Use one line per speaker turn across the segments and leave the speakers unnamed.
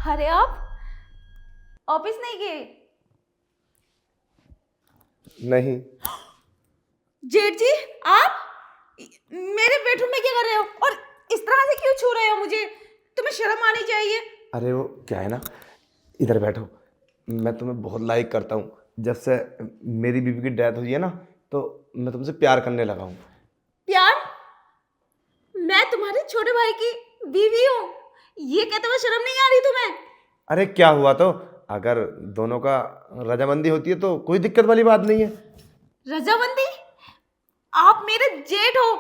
अरे आप ऑफिस नहीं गए?
नहीं।
जेठ जी, आप मेरे बेडरूम में क्या कर रहे हो और इस तरह से क्यों छू रहे हो मुझे? तुम्हें शर्म आनी चाहिए।
अरे वो क्या है ना, इधर बैठो। मैं तुम्हें बहुत लाइक करता हूँ। जब से मेरी बीवी की डेथ हुई है ना, तो मैं तुमसे प्यार करने लगा हूँ।
प्यार? मैं तुम्हारे छोटे भाई की बीवी हूँ, ये कहते हुए शर्म नहीं आ रही तुम्हें?
अरे क्या हुआ तो, अगर दोनों का रजामंदी होती है तो कोई दिक्कत वाली बात नहीं है।
रजामंदी? आप मेरे जेठ हो,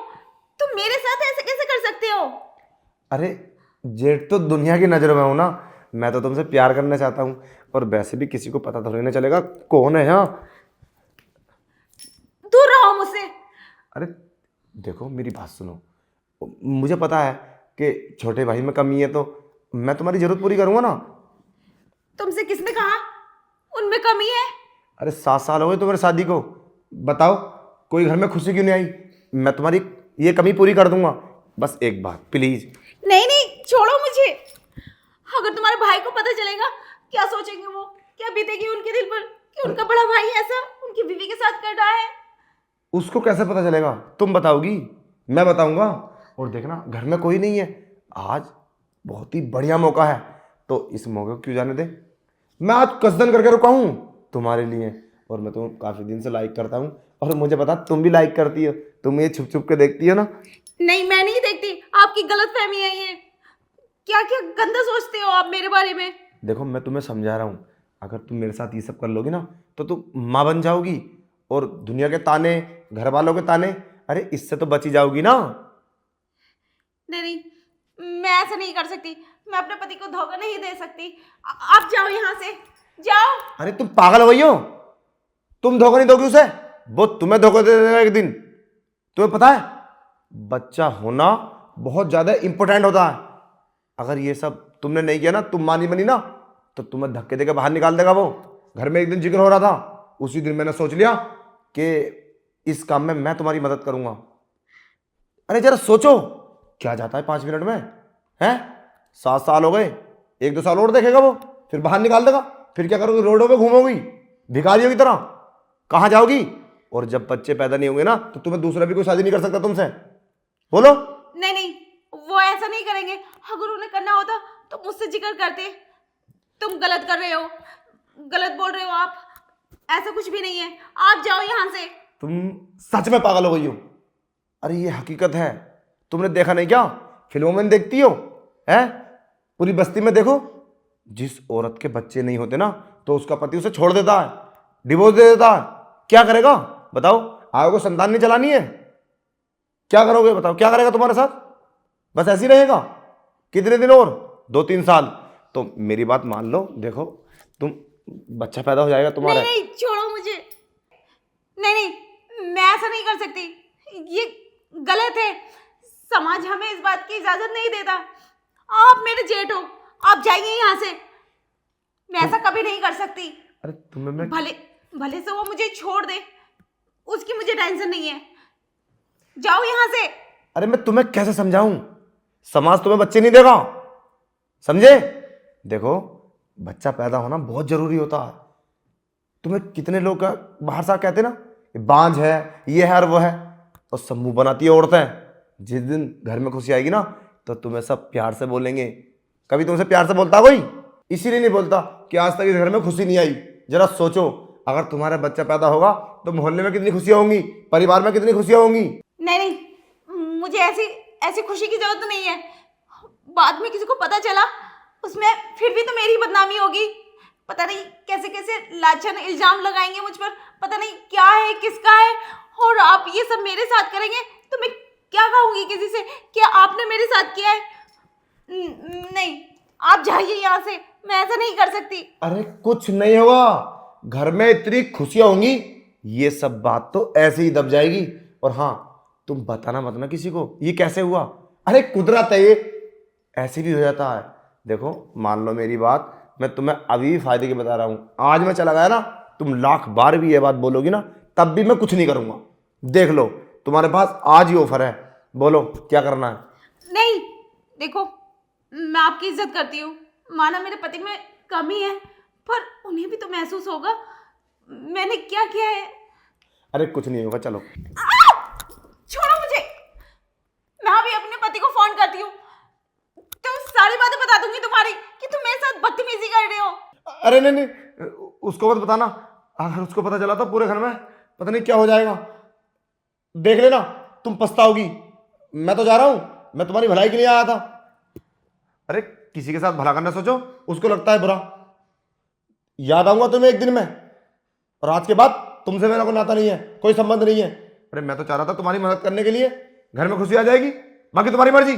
तुम मेरे साथ ऐसे कैसे कर सकते हो?
अरे जेठ तो दुनिया की नज़रों में हूँ ना। मैं तो तुमसे प्यार करना चाहता हूँ, और वैसे भी किसी को पता थोड़ी ना चलेगा कौन है यहाँ।
दूर रहो मुझसे।
अरे देखो, मेरी बात सुनो। मुझे पता है कि छोटे भाई में कमी है, तो मैं तुम्हारी जरूरत पूरी करूंगा ना।
तुमसे किसने कहा उनमें कमी है?
अरे 7 साल हो गए तुम्हारी शादी को। बताओ, कोई घर में खुशी क्यों नहीं आई? मैं तुम्हारी ये कमी पूरी कर दूंगा। बस एक बात प्लीज।
नहीं नहीं, छोड़ो मुझे। अगर तुम्हारे भाई को पता चलेगा, क्या सोचेंगे वो? क्या बीतेगी उनके दिल पर कि उनका बड़ा भाई ऐसा उनकी बीवी के साथ कर रहा है?
उसको कैसे पता चलेगा? तुम बताओगी? मैं बताऊंगा? और देखना, घर में कोई नहीं है। आज बहुत ही बढ़िया मौका है, तो इस मौके को क्यों जाने दे। मैं आज कसदन करके रुका हूँ तुम्हारे लिए, और मैं तुम्हें काफी दिन से लाइक करता हूँ, और मुझे पता तुम भी लाइक करती हो। तुम ये छुप छुप के देखती हो ना।
नहीं, मैं नहीं देखती। आपकी गलत फहमी है ये। क्या क्या गंदा सोचते हो आप मेरे बारे में?
देखो, मैं तुम्हें समझा रहा हूँ। अगर तुम मेरे साथ ये सब कर लोगी ना, तो तुम माँ बन जाओगी, और दुनिया के ताने, घर वालों के ताने, अरे इससे तो बची जाओगी ना।
नहीं नहीं, मैं ऐसा नहीं कर सकती। मैं अपने पति को धोखा नहीं दे सकती। आप जाओ यहाँ से, जाओ।
अरे तुम पागल हो गई हो? तुम धोखा नहीं दोगी उसे, वो तुम्हें धोखा दे देगा एक दिन। तुम्हें पता है, बच्चा होना बहुत ज्यादा इंपॉर्टेंट होता है। अगर ये सब तुमने नहीं किया ना, तुम मानी बनी ना, तो तुम्हें धक्के देके बाहर निकाल देगा वो। घर में एक दिन जिक्र हो रहा था, उसी दिन मैंने सोच लिया कि इस काम में मैं तुम्हारी मदद करूंगा। अरे जरा सोचो, क्या जाता है 5 मिनट में? हैं? 7 साल हो गए, 1-2 साल और देखेगा वो, फिर बाहर निकाल देगा। फिर क्या करोगी? रोडों पे घूमोगी भिखारियों की तरह? कहाँ जाओगी? और जब बच्चे पैदा नहीं होंगे ना, तो तुम्हें दूसरा भी कोई शादी नहीं कर सकता तुमसे। बोलो।
नहीं नहीं, वो ऐसा नहीं करेंगे। अगर उन्हें करना होता तो मुझसे जिक्र करते। तुम गलत कर रहे हो, गलत बोल रहे हो आप। ऐसा कुछ भी नहीं है। आप जाओ यहाँ से।
तुम सच में पागल हो गई हो। अरे ये हकीकत है, तुमने देखा नहीं क्या? फिल्मों में देखती हो? हैं? पूरी बस्ती में देखो, जिस औरत के बच्चे नहीं होते ना, तो उसका पति उसे छोड़ देता है, डिवोर्स दे देता है। क्या करेगा बताओ? आगे को संतान नहीं चलानी है? क्या करोगे बताओ? क्या करेगा तुम्हारे साथ? बस ऐसे ही रहेगा? कितने दिन और? 2-3 साल? तो मेरी बात मान लो। देखो, तुम, बच्चा पैदा हो जाएगा
नहीं
तुम्हारे।
नहीं, छोड़ो मुझे। नहीं नहीं, मैं ऐसा नहीं कर सकती। ये गलत है। समाज हमें इस बात की इजाजत नहीं देता। आप मेरे जेठ हो, आप जाइए यहाँ से। मैं ऐसा कभी नहीं कर सकती।
अरे तुम्हें मैं,
भले भले से वो मुझे छोड़ दे, उसकी मुझे टेंशन नहीं है। जाओ यहाँ से।
अरे मैं तुम्हें कैसे समझाऊं? समाज तुम्हें बच्चे नहीं देगा, समझे? देखो, बच्चा पैदा होना बहुत जरूरी होता है। तुम्हें कितने लोग बाहर से कहते ना, ये बांझ है, ये है और वो है, और सब मुंह बनाती है औरतें। जिस दिन घर में खुशी आएगी ना, तो तुम्हें सब प्यार से बोलेंगे। कभी तुमसे प्यार से बोलता कोई? इसीलिए नहीं बोलता कि आज तक इस घर में खुशी नहीं आई। जरा सोचो, अगर तुम्हारा बच्चा पैदा होगा तो मोहल्ले में कितनी खुशियां होंगी, परिवार में कितनी खुशियां होंगी।
नहीं नहीं, मुझे ऐसी ऐसी खुशी की जरूरत नहीं है। बाद में किसी को पता चला, उसमें फिर भी तो मेरी बदनामी होगी। पता नहीं कैसे कैसे लाछन इल्जाम लगाएंगे मुझ पर। पता नहीं क्या है, किसका है। और आप ये सब मेरे साथ करेंगे तो मैं क्या कहूंगी किसी से कि आपने मेरे साथ किया है? नहीं, आप जाइए यहाँ से। मैं ऐसा नहीं कर सकती।
अरे कुछ नहीं होगा, घर में इतनी खुशियां होंगी, ये सब बात तो ऐसे ही दब जाएगी। और हाँ, तुम बताना मत ना किसी को ये कैसे हुआ। अरे कुदरत है ये, ऐसे भी हो जाता है। देखो, मान लो मेरी बात, मैं तुम्हें अभी फायदे की बता रहा हूं। आज मैं चला गया ना, तुम लाख बार भी ये बात बोलोगी ना, तब भी मैं कुछ नहीं करूंगा। देख लो, तुम्हारे पास आज ही ऑफर है, बोलो क्या करना है।
नहीं, देखो, मैं आपकी इज्जत करती हूँ। माना मेरे पति में कमी है, पर उन्हें भी तो महसूस होगा मैंने क्या किया है।
अरे कुछ नहीं होगा, चलो।
छोड़ो मुझे, मैं अभी अपने पति को फोन करती हूँ, तो सारी बातें बता दूंगी तुम्हारी कि तुम मेरे साथ बदतमीजी कर रहे हो।
अरे नहीं नहीं, उसको मत बताना। अगर उसको पता चला तो पूरे घर में पता नहीं क्या हो जाएगा। देख लेना, तुम पछताओगी। मैं तो जा रहा हूं, मैं तुम्हारी भलाई के लिए आया था। अरे किसी के साथ भला करना सोचो, उसको लगता है बुरा। याद आऊंगा तुम्हें एक दिन में, और आज के बाद तुमसे मेरा कोई नाता नहीं है, कोई संबंध नहीं है। अरे मैं तो चाह रहा था तुम्हारी मदद करने के लिए, घर में खुशी आ जाएगी, बाकी तुम्हारी मर्जी।